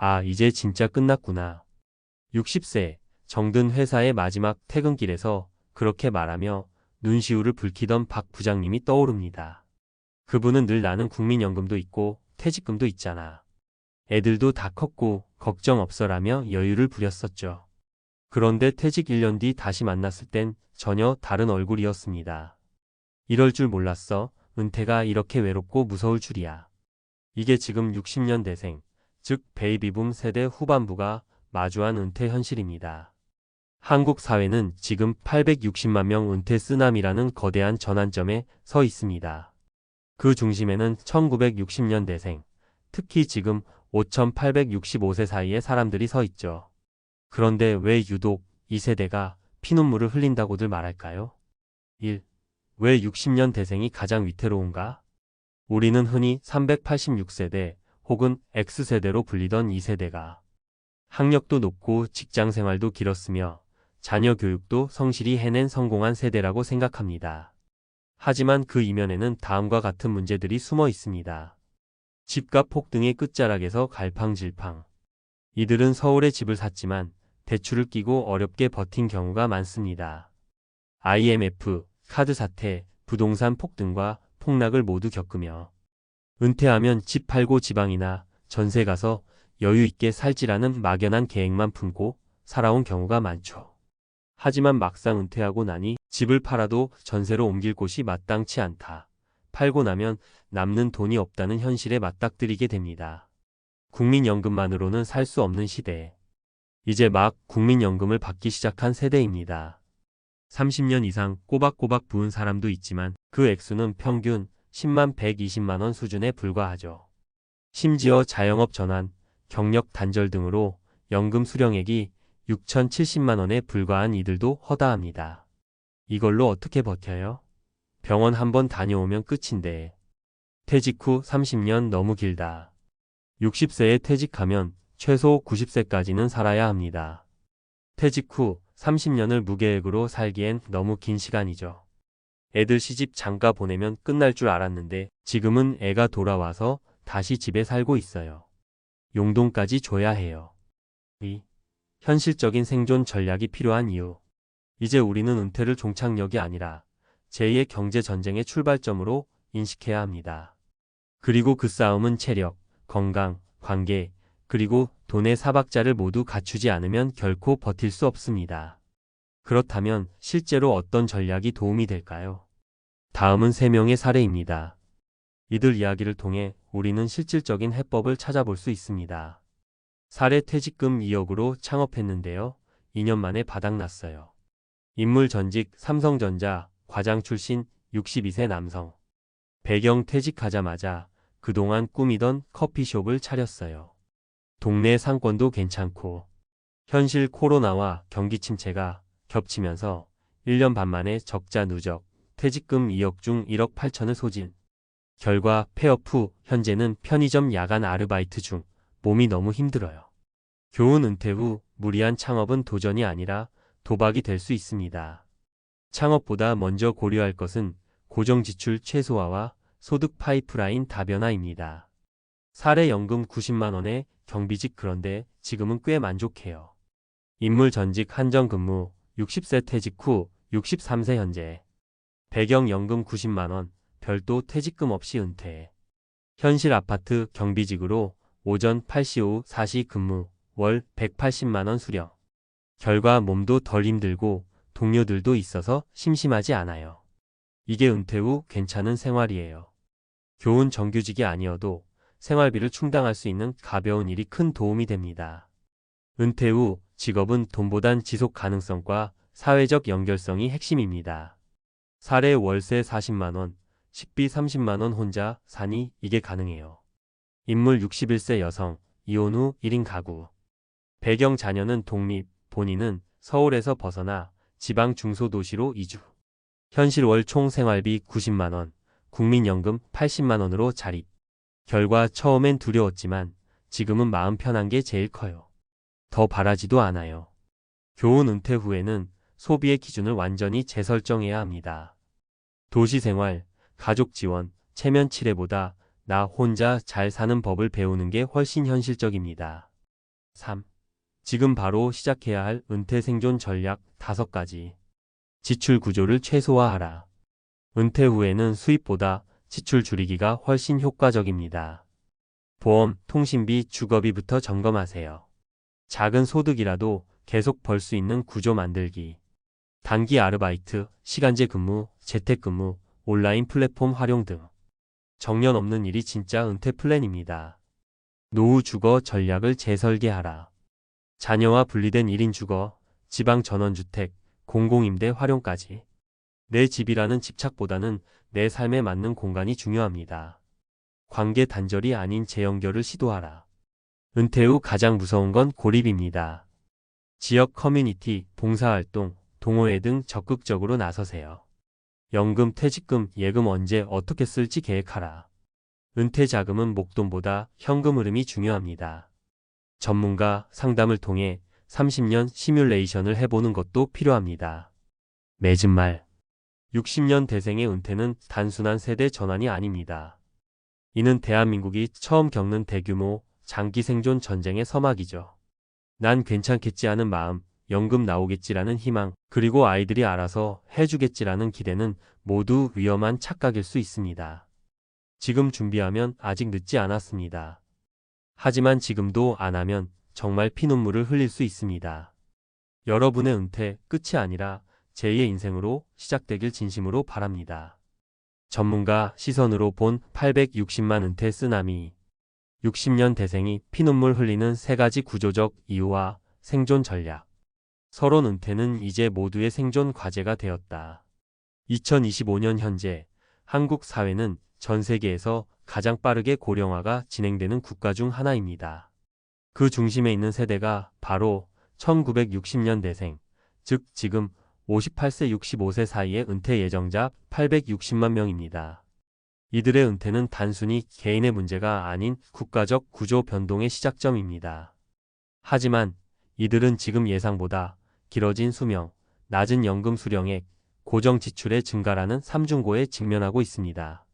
아, 이제 진짜 끝났구나. 60세, 정든 회사의 마지막 퇴근길에서 그렇게 말하며 눈시울을 붉히던 박 부장님이 떠오릅니다. 그분은 늘 나는 국민연금도 있고 퇴직금도 있잖아. 애들도 다 컸고 걱정 없어라며 여유를 부렸었죠. 그런데 퇴직 1년 뒤 다시 만났을 땐 전혀 다른 얼굴이었습니다. 이럴 줄 몰랐어. 은퇴가 이렇게 외롭고 무서울 줄이야. 이게 지금 60년대생, 즉 베이비붐 세대 후반부가 마주한 은퇴 현실입니다. 한국 사회는 지금 860만 명 은퇴 쓰나미라는 거대한 전환점에 서 있습니다. 그 중심에는 1960년대생, 특히 지금 5865세 사이의 사람들이 서 있죠. 그런데 왜 유독 이 세대가 피눈물을 흘린다고들 말할까요? 1. 왜 60년대생이 가장 위태로운가? 우리는 흔히 386세대 혹은 X세대로 불리던 이 세대가 학력도 높고 직장 생활도 길었으며 자녀 교육도 성실히 해낸 성공한 세대라고 생각합니다. 하지만 그 이면에는 다음과 같은 문제들이 숨어 있습니다. 집값 폭등의 끝자락에서 갈팡질팡. 이들은 서울에 집을 샀지만 대출을 끼고 어렵게 버틴 경우가 많습니다. IMF, 카드 사태, 부동산 폭등과 폭락을 모두 겪으며 은퇴하면 집 팔고 지방이나 전세 가서 여유 있게 살지라는 막연한 계획만 품고 살아온 경우가 많죠. 하지만 막상 은퇴하고 나니 집을 팔아도 전세로 옮길 곳이 마땅치 않다. 팔고 나면 남는 돈이 없다는 현실에 맞닥뜨리게 됩니다. 국민연금만으로는 살 수 없는 시대. 이제 막 국민연금을 받기 시작한 세대입니다. 30년 이상 꼬박꼬박 부은 사람도 있지만 그 액수는 평균 10만 120만 원 수준에 불과하죠. 심지어 자영업 전환, 경력 단절 등으로 연금 수령액이 6,070만 원에 불과한 이들도 허다합니다. 이걸로 어떻게 버텨요? 병원 한번 다녀오면 끝인데. 퇴직 후 30년 너무 길다. 60세에 퇴직하면 최소 90세까지는 살아야 합니다. 퇴직 후 30년을 무계획으로 살기엔 너무 긴 시간이죠. 애들 시집 장가 보내면 끝날 줄 알았는데 지금은 애가 돌아와서 다시 집에 살고 있어요. 용돈까지 줘야 해요. 2. 현실적인 생존 전략이 필요한 이유. 이제 우리는 은퇴를 종착역이 아니라 제2의 경제전쟁의 출발점으로 인식해야 합니다. 그리고 그 싸움은 체력, 건강, 관계, 그리고 돈의 사박자를 모두 갖추지 않으면 결코 버틸 수 없습니다. 그렇다면 실제로 어떤 전략이 도움이 될까요? 다음은 3명의 사례입니다. 이들 이야기를 통해 우리는 실질적인 해법을 찾아볼 수 있습니다. 사례 퇴직금 2억으로 창업했는데요. 2년 만에 바닥났어요. 인물 전직 삼성전자 과장 출신 62세 남성. 배경 퇴직하자마자 그동안 꾸미던 커피숍을 차렸어요. 동네 상권도 괜찮고 현실 코로나와 경기 침체가 겹치면서 1년 반 만에 적자 누적, 퇴직금 2억 중 1억 8천을 소진. 결과 폐업 후 현재는 편의점 야간 아르바이트 중 몸이 너무 힘들어요. 교훈 은퇴 후 무리한 창업은 도전이 아니라 도박이 될 수 있습니다. 창업보다 먼저 고려할 것은 고정지출 최소화와 소득 파이프라인 다변화입니다. 사례 연금 90만 원에 경비직 그런데 지금은 꽤 만족해요. 인물 전직 한정근무 60세 퇴직 후 63세 현재. 배경 연금 90만 원 별도 퇴직금 없이 은퇴. 현실 아파트 경비직으로 오전 8시 오후 4시 근무 월 180만 원 수령. 결과 몸도 덜 힘들고 동료들도 있어서 심심하지 않아요. 이게 은퇴 후 괜찮은 생활이에요. 교훈 정규직이 아니어도 생활비를 충당할 수 있는 가벼운 일이 큰 도움이 됩니다. 은퇴 후 직업은 돈보단 지속 가능성과 사회적 연결성이 핵심입니다. 사례 월세 40만 원, 식비 30만 원 혼자 사니 이게 가능해요. 인물 61세 여성, 이혼 후 1인 가구. 배경 자녀는 독립, 본인은 서울에서 벗어나 지방 중소도시로 이주. 현실 월 총 생활비 90만 원, 국민연금 80만 원으로 자립. 결과 처음엔 두려웠지만 지금은 마음 편한 게 제일 커요. 더 바라지도 않아요. 교훈 은퇴 후에는 소비의 기준을 완전히 재설정해야 합니다. 도시생활, 가족 지원, 체면 칠해보다 나 혼자 잘 사는 법을 배우는 게 훨씬 현실적입니다. 3. 지금 바로 시작해야 할 은퇴 생존 전략 5가지. 지출 구조를 최소화하라. 은퇴 후에는 수입보다 지출 줄이기가 훨씬 효과적입니다. 보험, 통신비, 주거비부터 점검하세요. 작은 소득이라도 계속 벌 수 있는 구조 만들기. 단기 아르바이트, 시간제 근무, 재택근무, 온라인 플랫폼 활용 등. 정년 없는 일이 진짜 은퇴 플랜입니다. 노후 주거 전략을 재설계하라. 자녀와 분리된 1인 주거, 지방 전원주택, 공공임대 활용까지. 내 집이라는 집착보다는 내 삶에 맞는 공간이 중요합니다. 관계 단절이 아닌 재연결을 시도하라. 은퇴 후 가장 무서운 건 고립입니다. 지역 커뮤니티, 봉사활동, 동호회 등 적극적으로 나서세요. 연금, 퇴직금, 예금 언제 어떻게 쓸지 계획하라. 은퇴 자금은 목돈보다 현금 흐름이 중요합니다. 전문가 상담을 통해 30년 시뮬레이션을 해보는 것도 필요합니다. 맺은 말. 60년 대생의 은퇴는 단순한 세대 전환이 아닙니다. 이는 대한민국이 처음 겪는 대규모 장기 생존 전쟁의 서막이죠. 난 괜찮겠지 하는 마음, 연금 나오겠지라는 희망, 그리고 아이들이 알아서 해주겠지라는 기대는 모두 위험한 착각일 수 있습니다. 지금 준비하면 아직 늦지 않았습니다. 하지만 지금도 안 하면 정말 피눈물을 흘릴 수 있습니다. 여러분의 은퇴 끝이 아니라 제2의 인생으로 시작되길 진심으로 바랍니다. 전문가 시선으로 본 860만 은퇴 쓰나미. 60년 대생이 피눈물 흘리는 3가지 구조적 이유와 생존 전략. 서론 은퇴는 이제 모두의 생존 과제가 되었다. 2025년 현재 한국 사회는 전 세계에서 가장 빠르게 고령화가 진행되는 국가 중 하나입니다. 그 중심에 있는 세대가 바로 1960년 대생, 즉 지금 58세 65세 사이의 은퇴 예정자 860만 명입니다. 이들의 은퇴는 단순히 개인의 문제가 아닌 국가적 구조 변동의 시작점입니다. 하지만 이들은 지금 예상보다 길어진 수명, 낮은 연금 수령액, 고정 지출의 증가라는 삼중고에 직면하고 있습니다.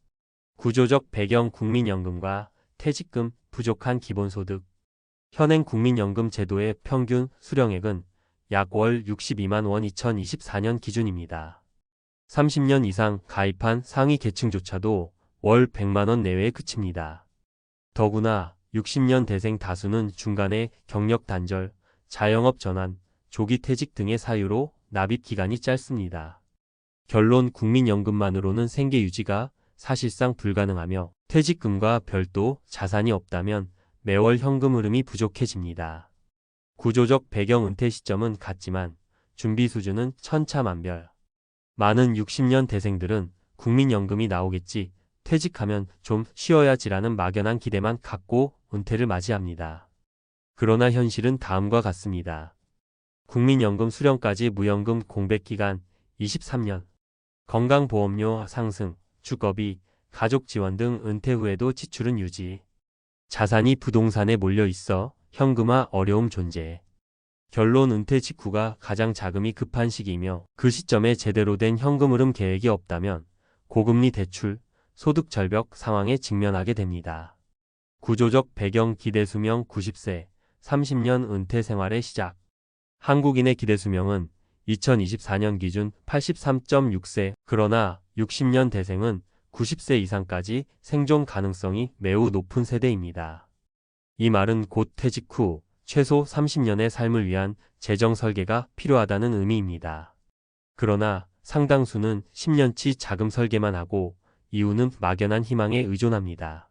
구조적 배경 국민연금과 퇴직금, 부족한 기본소득. 현행 국민연금 제도의 평균 수령액은 약 월 62만 원 2024년 기준입니다. 30년 이상 가입한 상위 계층조차도 월 100만 원 내외에 그칩니다. 더구나 60년 대생 다수는 중간에 경력 단절, 자영업 전환, 조기 퇴직 등의 사유로 납입 기간이 짧습니다. 결론 국민연금만으로는 생계 유지가 사실상 불가능하며 퇴직금과 별도 자산이 없다면 매월 현금 흐름이 부족해집니다. 구조적 배경 은퇴 시점은 같지만 준비 수준은 천차만별. 많은 60년 대생들은 국민연금이 나오겠지, 퇴직하면 좀 쉬어야지라는 막연한 기대만 갖고 은퇴를 맞이합니다. 그러나 현실은 다음과 같습니다. 국민연금 수령까지 무연금 공백기간 23년. 건강보험료 상승, 주거비, 가족 지원 등 은퇴 후에도 지출은 유지. 자산이 부동산에 몰려 있어 현금화 어려움 존재. 결론 은퇴 직후가 가장 자금이 급한 시기이며 그 시점에 제대로 된 현금 흐름 계획이 없다면 고금리 대출, 소득 절벽 상황에 직면하게 됩니다. 구조적 배경 기대 수명 90세, 30년 은퇴 생활의 시작. 한국인의 기대 수명은 2024년 기준 83.6세, 그러나 60년 대생은 90세 이상까지 생존 가능성이 매우 높은 세대입니다. 이 말은 곧 퇴직 후 최소 30년의 삶을 위한 재정 설계가 필요하다는 의미입니다. 그러나 상당수는 10년치 자금 설계만 하고 이유는 막연한 희망에 의존합니다.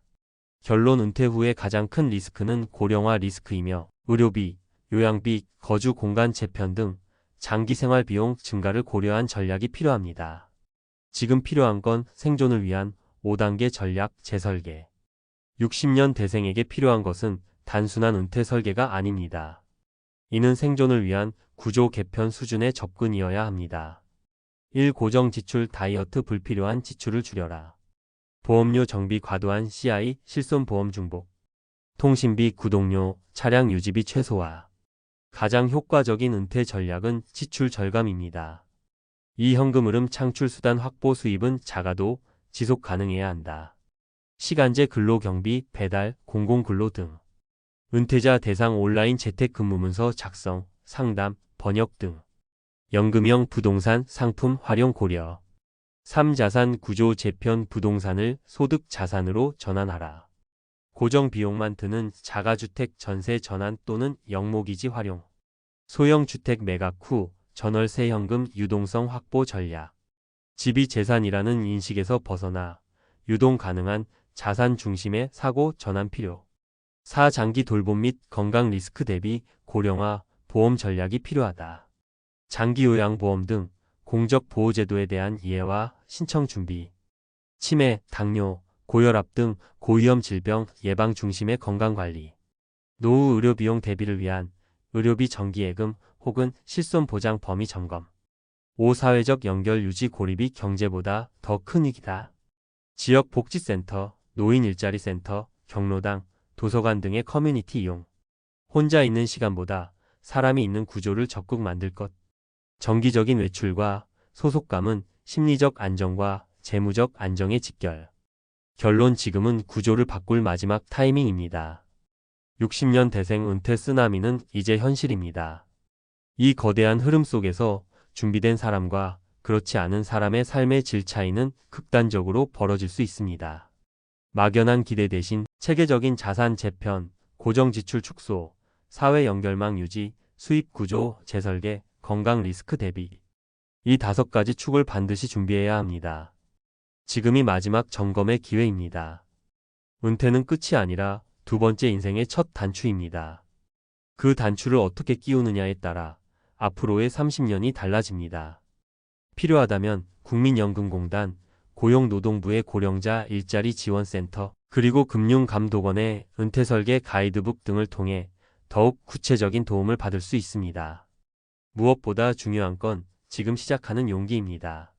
결론 은퇴 후의 가장 큰 리스크는 고령화 리스크이며 의료비, 요양비, 거주 공간 재편 등 장기 생활 비용 증가를 고려한 전략이 필요합니다. 지금 필요한 건 생존을 위한 5단계 전략 재설계. 60년 대생에게 필요한 것은 단순한 은퇴 설계가 아닙니다. 이는 생존을 위한 구조 개편 수준의 접근이어야 합니다. 1. 고정 지출 다이어트 불필요한 지출을 줄여라. 보험료 정비 과도한 CI 실손보험 중복. 통신비 구독료 차량 유지비 최소화. 가장 효과적인 은퇴 전략은 지출 절감입니다. 이 현금 흐름 창출 수단 확보 수입은 작아도 지속 가능해야 한다. 시간제 근로 경비, 배달, 공공근로 등. 은퇴자 대상 온라인 재택근무문서 작성, 상담, 번역 등. 연금형 부동산 상품 활용 고려. 3자산 구조 재편 부동산을 소득 자산으로 전환하라. 고정 비용만 드는 자가주택 전세 전환 또는 영목이지 활용. 소형 주택 매각 후 전월세 현금 유동성 확보 전략. 집이 재산이라는 인식에서 벗어나 유동 가능한 자산 중심의 사고 전환 필요. 4. 장기 돌봄 및 건강 리스크 대비 고령화 보험 전략이 필요하다. 장기 요양보험 등 공적 보호제도에 대한 이해와 신청 준비. 치매, 당뇨, 고혈압 등 고위험 질병 예방 중심의 건강관리. 노후 의료비용 대비를 위한 의료비 정기예금 혹은 실손보장 범위 점검. 5. 사회적 연결 유지 고립이 경제보다 더 큰 위기다. 지역복지센터, 노인 일자리 센터, 경로당, 도서관 등의 커뮤니티 이용. 혼자 있는 시간보다 사람이 있는 구조를 적극 만들 것. 정기적인 외출과 소속감은 심리적 안정과 재무적 안정의 직결. 결론 지금은 구조를 바꿀 마지막 타이밍입니다. 60년 대생 은퇴 쓰나미는 이제 현실입니다. 이 거대한 흐름 속에서 준비된 사람과 그렇지 않은 사람의 삶의 질 차이는 극단적으로 벌어질 수 있습니다. 막연한 기대 대신 체계적인 자산 재편, 고정 지출 축소, 사회 연결망 유지, 수입 구조 재설계, 건강 리스크 대비. 이 5가지 축을 반드시 준비해야 합니다. 지금이 마지막 점검의 기회입니다. 은퇴는 끝이 아니라 2번째 인생의 첫 단추입니다. 그 단추를 어떻게 끼우느냐에 따라 앞으로의 30년이 달라집니다. 필요하다면 국민연금공단, 고용노동부의 고령자 일자리 지원센터, 그리고 금융감독원의 은퇴설계 가이드북 등을 통해 더욱 구체적인 도움을 받을 수 있습니다. 무엇보다 중요한 건 지금 시작하는 용기입니다.